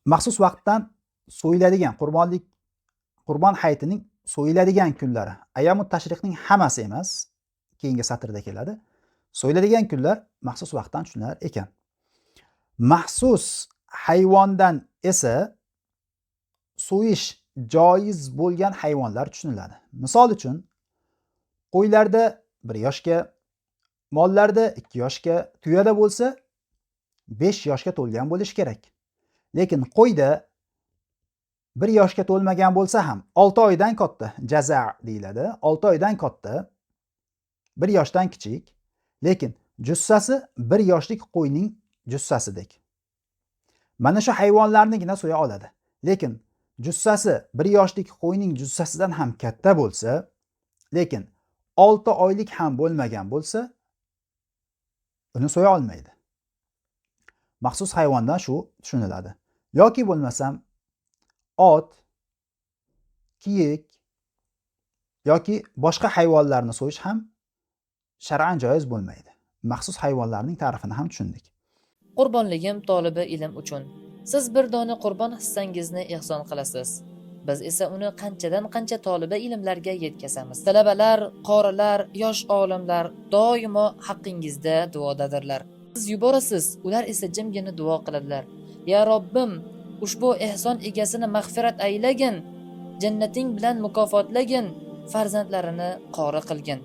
maxsus vaqtdan so'yiladigan qurbon hayitining so'yiladigan kunlari, ayyomut tashrihning hammasi emas, keyingi satrda keladi. So'yiladigan kunlar maxsus vaqtdan tushunar ekan. Maxsus hayvondan esa so'yish joiz bo'lgan hayvonlar tushuniladi. Misol uchun, qo'ylarda 1 yoshga, mollarda 2 yoshga, tuyada bo'lsa 5 yoshga to'lgan bo'lishi kerak. Lekin qo'yda 1 yoshga to'lmagan bo'lsa ham 6 oydan katta, jaza deyiladi. 6 oydan katta, 1 yoshdan kichik, lekin jussasi 1 yoshlik qo'yning jussasidek. Mana shu hayvonlarnigina so'ya oladi. Lekin jussasi 1 yoshlik qo'yning jussasidan ham katta bo'lsa, lekin 6 oylik ham bo'lmagan bo'lsa, uni so'ya olmaydi. Maxsus hayvondan shu tushuniladi. Yoki bo'lmasam ot, kiyik yoki boshqa hayvonlarni so'yish ham shar'an joiz bo'lmaydi. Maxsus hayvonlarning ta'rifini ham tushundik. Qurbonligim tolibi ilm uchun. Siz bir dona qurbon hissangizni ehson qilasiz. Biz esa uni qanchadan qancha toliba ilmlarga yetkazamiz. Talabalar, qorilar, yosh olimlar doimo haqqingizda duodadirlar. Siz yuborasiz, ular esa jimgina duo qiladilar. Ya Robbim, ushbu ehson egasini mag'firat aylagin, jannating bilan mukofotlagin, farzandlarini qori qilgin.